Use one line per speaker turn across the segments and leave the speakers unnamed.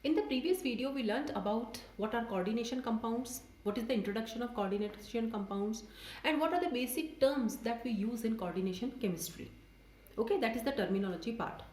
In the previous video, we learnt about what are coordination compounds, what is the introduction of coordination compounds, and what are the basic terms that we use in coordination chemistry. Okay, that is the terminology part.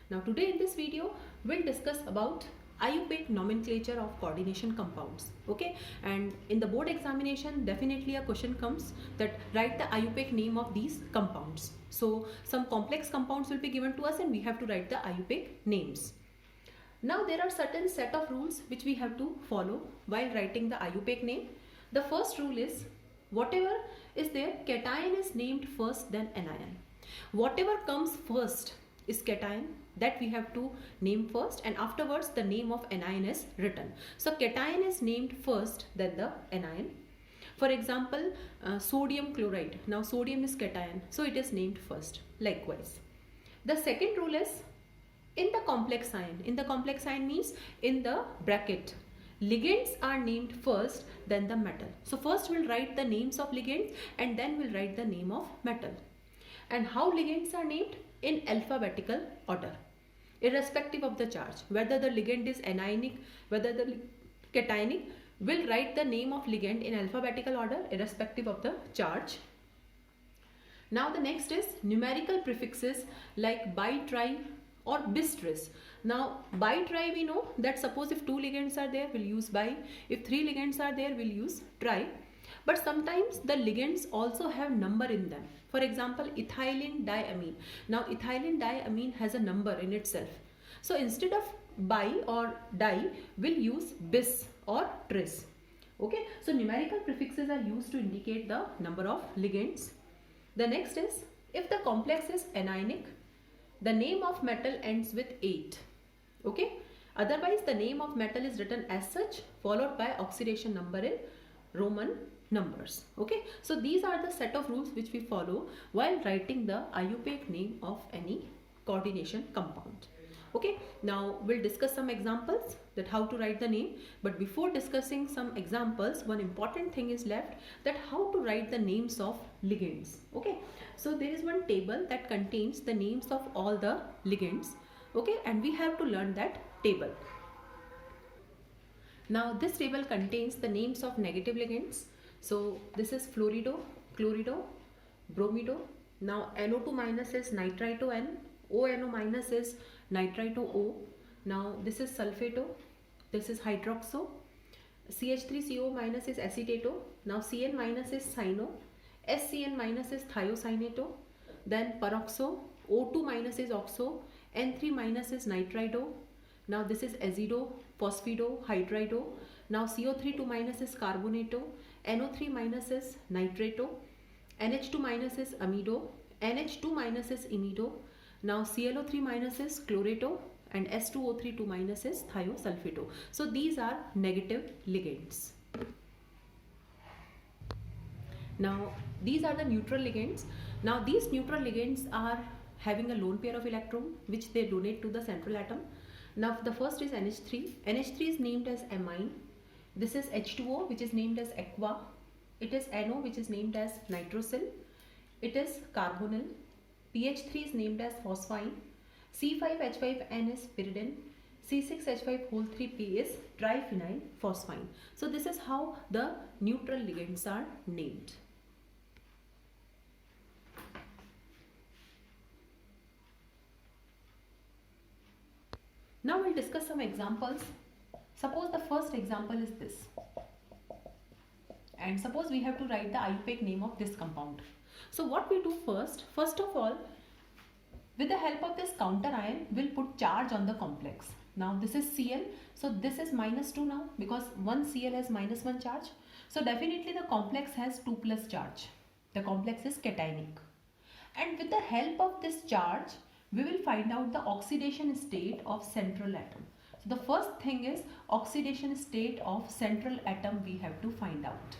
Now today in this video, we'll discuss about IUPAC nomenclature of coordination compounds. Okay, and in the board examination, definitely a question comes that write the IUPAC name of these compounds. So some complex compounds will be given to us and we have to write the IUPAC names. Now there are certain set of rules which we have to follow while writing the IUPAC name. The first rule is whatever is there, cation is named first, then anion. Whatever comes first is cation, that we have to name first, and afterwards the name of anion is written. So cation is named first, then the anion. For example, sodium chloride. Now sodium is cation, so it is named first. Likewise. The second rule is in the complex ion means in the bracket, ligands are named first, then the metal. So first we'll write the names of ligands and then we'll write the name of metal. And how ligands are named? In alphabetical order, irrespective of the charge. Whether the ligand is anionic, whether the cationic, we'll write the name of ligand in alphabetical order irrespective of the charge. Now the next is numerical prefixes like bi, tri or bis, tris. Now bi, tri, we know that suppose if 2 ligands are there, we'll use bi. If 3 ligands are there, we'll use tri. But sometimes the ligands also have number in them. For example, ethylene diamine. Now ethylene diamine has a number in itself. So instead of bi or di, we'll use bis or tris. Okay, so numerical prefixes are used to indicate the number of ligands. The next is if the complex is anionic, the name of metal ends with 8. Okay, otherwise the name of metal is written as such, followed by oxidation number in Roman numbers. Okay, so these are the set of rules which we follow while writing the IUPAC name of any coordination compound. Okay, now we'll discuss some examples that how to write the name. But before discussing some examples, one important thing is left, that how to write the names of ligands. Okay, so there is one table that contains the names of all the ligands. Okay, and we have to learn that table. Now this table contains the names of negative ligands. So this is fluorido, chlorido, bromido. Now NO2 minus is nitrito N, ONO minus is nitrito O. Now this is sulfato, this is hydroxo, CH3CO minus is acetato. Now CN minus is cyano, SCN minus is thiocyaneto, then peroxo, O2 minus is oxo, N3 minus is nitrido. Now this is azido, phosphido, hydrido. Now CO3 2 minus is carbonato, NO3 minus is nitrato, NH2 minus is amido, NH2 minus is imido. Now ClO3 minus is chlorato and S2O3 2 minus is thiosulfato. So these are negative ligands. Now these are the neutral ligands. Now these neutral ligands are having a lone pair of electron which they donate to the central atom. Now the first is NH3. NH3 is named as amine. This is H2O which is named as aqua. It is NO which is named as nitrosyl. It is carbonyl. PH3 is named as phosphine. C5H5N is pyridine. C6H5O3P is triphenyl phosphine. So this is how the neutral ligands are named. Now we'll discuss some examples. Suppose the first example is this. And suppose we have to write the IUPAC name of this compound. So what we do first of all, with the help of this counter ion, we'll put charge on the complex. Now this is Cl, so this is -2 now because one Cl has -1 charge. So definitely the complex has 2 plus charge. The complex is cationic. And with the help of this charge, we will find out the oxidation state of central atom. So the first thing is oxidation state of central atom we have to find out.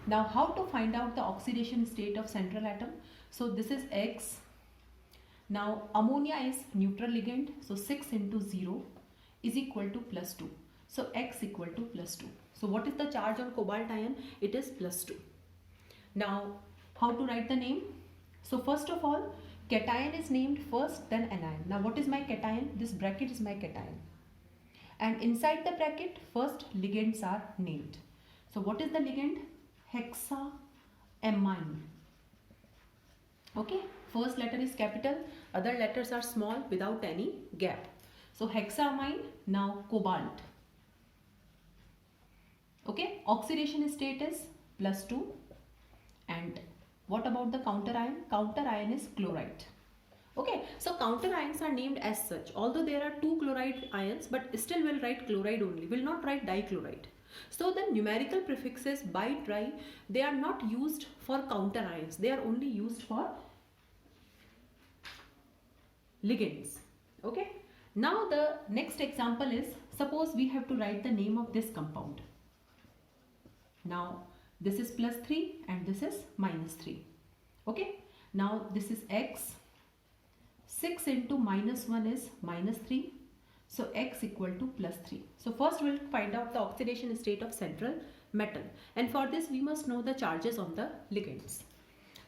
Now how to find out the oxidation state of central atom? So this is X. Now ammonia is neutral ligand, so 6 into 0 is equal to +2. So X equal to +2. So what is the charge on cobalt ion? It is +2. Now how to write the name? So first of all, cation is named first, then anion. Now what is my cation? This bracket is my cation. and inside the bracket first ligands are named. So what is the ligand? Hexaamine. Okay, first letter is capital, other letters are small without any gap. So hexaamine, now cobalt. Okay, oxidation state is +2. And what about the counter ion? Counter ion is chloride. Okay, so counter ions are named as such, although there are 2 chloride ions, but still we'll write chloride only, will not write dichloride. So the numerical prefixes bi, tri, they are not used for counter ions, they are only used for ligands. Okay, now the next example is, suppose we have to write the name of this compound. Now this is +3 and this is -3. Okay, now this is X. 6 into -1 is -3. So X equal to +3. So first we'll find out the oxidation state of central metal. And for this we must know the charges on the ligands.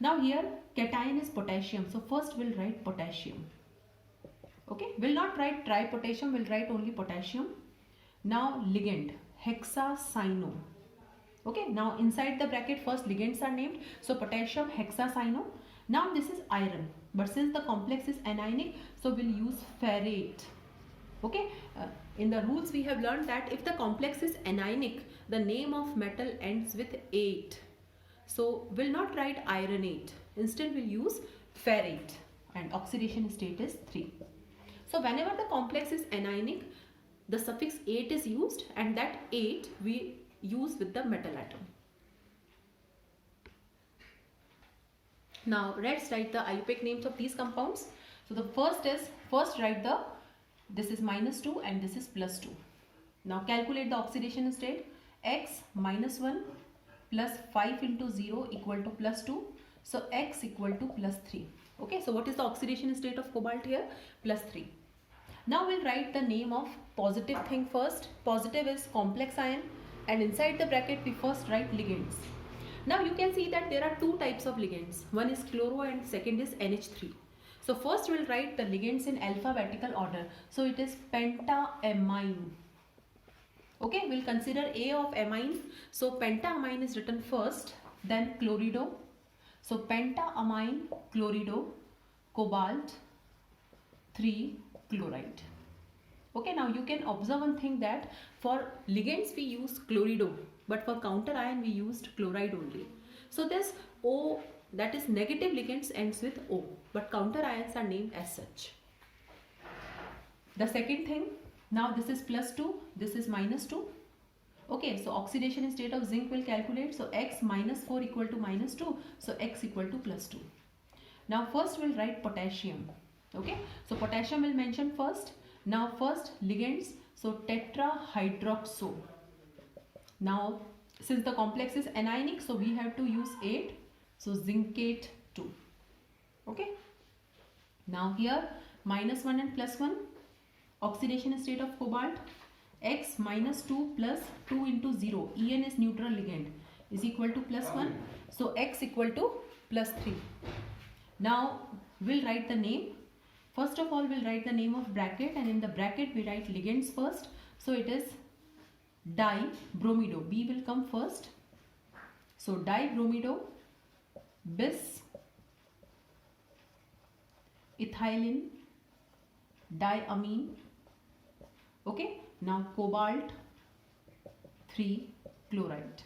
Now here cation is potassium. So first we'll write potassium. Okay, we'll not write tripotassium, we'll write only potassium. Now ligand, hexacyano. Okay, now inside the bracket first ligands are named. So potassium, hexacyano. Now this is iron, but since the complex is anionic, so we'll use ferrate. Okay, in the rules we have learned that if the complex is anionic, the name of metal ends with ate. So we'll not write ironate. Instead we'll use ferrate and oxidation state is 3. So whenever the complex is anionic, the suffix ate is used, and that ate we use with the metal atom. Now let's write the IUPAC names of these compounds. So the first write the, this is -2 and this is +2. Now calculate the oxidation state. X -1 plus 5 into 0 equal to +2. So X equal to +3. Okay, so what is the oxidation state of cobalt here? +3. Now we'll write the name of positive thing first. Positive is complex ion, and inside the bracket we first write ligands. Now you can see that there are 2 types of ligands. One is chloro and second is NH3. So first we'll write the ligands in alphabetical order. So it is pentaamine. Okay, we'll consider A of amine. So pentaamine is written first, then chlorido. So pentaamine, chlorido, cobalt, 3 chloride. Okay, now you can observe one thing, that for ligands we use chlorido, but for counter ion we used chloride only. So this O, that is negative ligands, ends with O, but counter ions are named as such. The second thing, now this is +2, this is -2. Okay, so oxidation state of zinc will calculate. So X -4 equal to -2, so X equal to +2. Now first we'll write potassium. Okay, so potassium will mention first. Now first ligands, so tetrahydroxo. Now since the complex is anionic, so we have to use 8, so zincate 2. Okay, now here -1 and +1, oxidation state of cobalt. X -2 plus 2 into 0, En is neutral ligand, is equal to +1, so X equal to +3. Now we'll write the name. First of all we'll write the name of bracket, and in the bracket we write ligands first. So it is dibromido, B will come first. So dibromido, bis, ethylene, diamine. Okay, now cobalt, 3 chloride.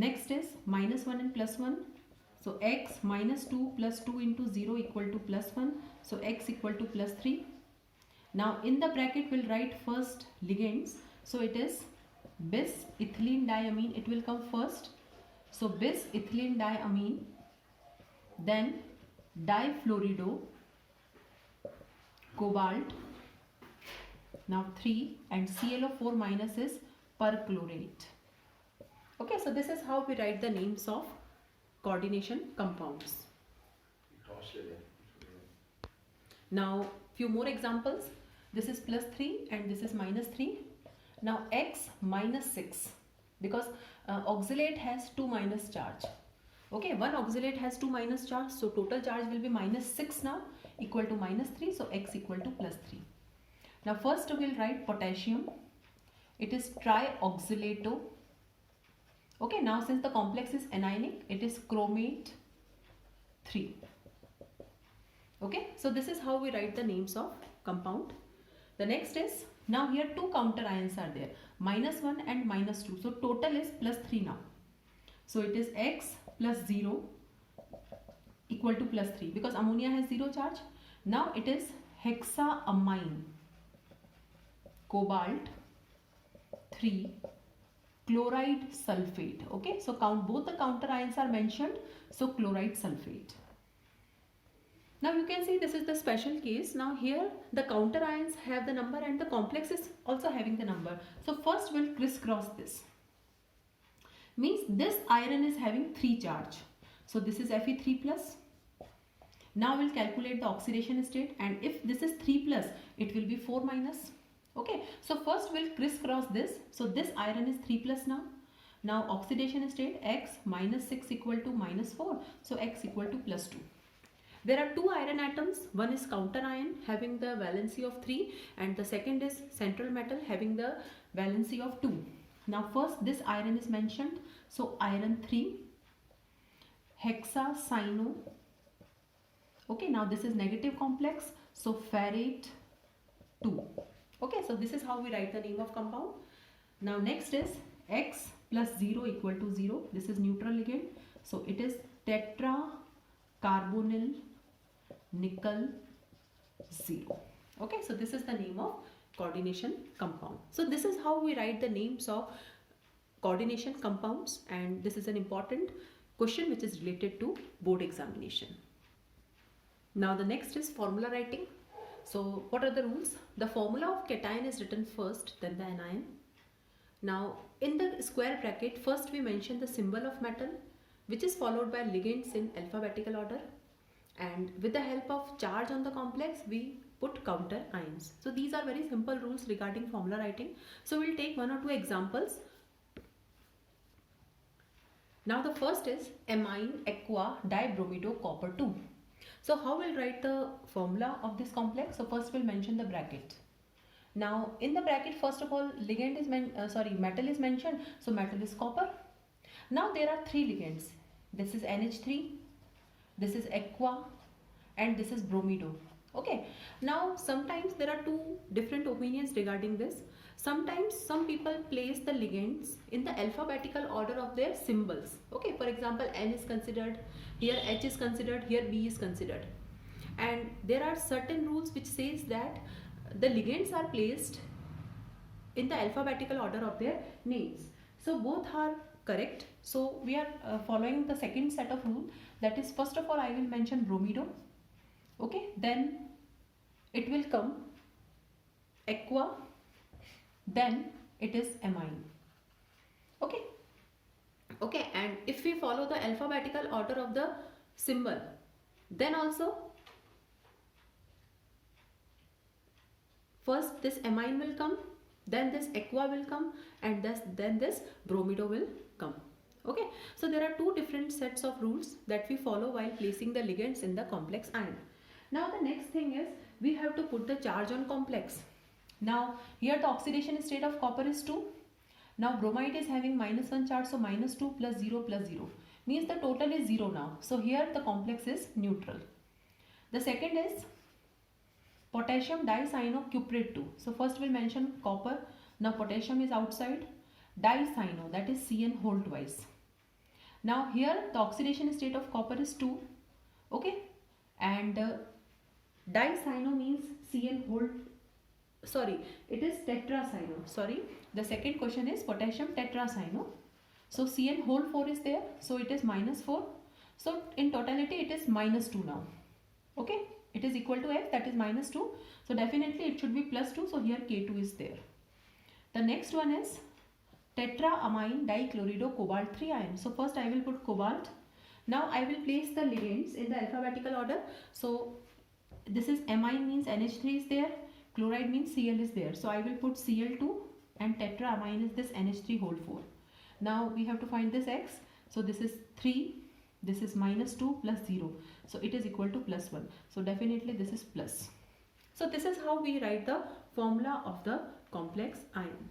Next is -1 and +1. So X -2 plus 2 into 0 equal to +1. So X equal to +3. Now in the bracket we'll write first ligands. So it is bis ethylene diamine, it will come first. So bis ethylene diamine, then difluorido, cobalt, now 3, and ClO4 minus is perchlorate. Okay, so this is how we write the names of coordination compounds. Now few more examples. This is +3 and this is -3. Now X -6, because oxalate has 2 minus charge. Okay, one oxalate has 2 minus charge, so total charge will be -6 now, equal to -3, so X equal to +3. Now first we'll write potassium. It is trioxylato. Okay, now since the complex is anionic, it is chromate 3. Okay, so this is how we write the names of compound. The next is, now here two counter ions are there, -1 and -2. So total is +3 now. So it is X plus 0 equal to +3 because ammonia has 0 charge. Now it is hexaamine cobalt 3 chloride sulfate. Okay, so count both the counter ions are mentioned. So chloride sulfate. Now you can see this is the special case. Now here the counter ions have the number and the complex is also having the number. So first we'll crisscross this. Means this iron is having 3 charge. So this is Fe3 plus. Now we'll calculate the oxidation state, and if this is 3 plus, it will be 4 minus. Okay, so first we'll crisscross this. So this iron is 3 plus now. Now oxidation state X -6 equal to -4. So X equal to +2. There are two iron atoms. One is counter ion having the valency of 3 and the second is central metal having the valency of 2. Now first this iron is mentioned. So iron 3 hexacyano. Okay, now this is negative complex. So ferrate 2. Okay, so this is how we write the name of compound. Now next is X plus 0 equal to 0. This is neutral ligand. So it is tetracarbonyl nickel 0. Okay, so this is the name of coordination compound. So this is how we write the names of coordination compounds, and this is an important question which is related to board examination. Now the next is formula writing. So what are the rules? The formula of cation is written first, then the anion. Now in the square bracket, first we mention the symbol of metal, which is followed by ligands in alphabetical order, and with the help of charge on the complex we put counter ions. So these are very simple rules regarding formula writing. So we'll take one or two examples. Now the first is amine aqua dibromido copper 2. So how we'll write the formula of this complex? So first we'll mention the bracket. Now in the bracket, first of all, ligand is metal is mentioned. So metal is copper. Now there are 3 ligands. This is NH3, this is aqua, and this is bromido. Okay, now sometimes there are two different opinions regarding this. Sometimes some people place the ligands in the alphabetical order of their symbols. Okay, for example, N is considered, here H is considered, here B is considered. And there are certain rules which says that the ligands are placed in the alphabetical order of their names. So both are correct. So we are following the second set of rule, that is, first of all I will mention bromido. Okay, then it will come aqua, then it is amine. Okay, and if we follow the alphabetical order of the symbol, then also first this amine will come, then this aqua will come, and then this bromido will come. Okay, so there are two different sets of rules that we follow while placing the ligands in the complex ion. Now the next thing is we have to put the charge on complex. Now here the oxidation state of copper is 2. Now bromide is having -1 charge, so -2 plus 0 plus 0 means the total is 0 now. So here the complex is neutral. The second is potassium dicyanocuprate 2. So first we'll mention copper. Now potassium is outside. Dicyano, that is Cn whole twice. Now here the oxidation state of copper is 2. Okay, and dicyano means Cn whole, it is tetracyano. The second question is potassium tetracyano. So Cn whole 4 is there, so it is -4. So in totality it is -2 now. Okay, it is equal to F, that is -2. So definitely it should be +2. So here K2 is there. The next one is tetraamine dichlorido cobalt 3 ion. So first I will put cobalt. Now I will place the ligands in the alphabetical order. So this is amine means NH3 is there, chloride means Cl is there. So I will put Cl2, and tetraamine is this NH3 whole 4. Now we have to find this X. So this is 3, this is -2 plus 0. So it is equal to +1. So definitely this is plus. So this is how we write the formula of the complex ion.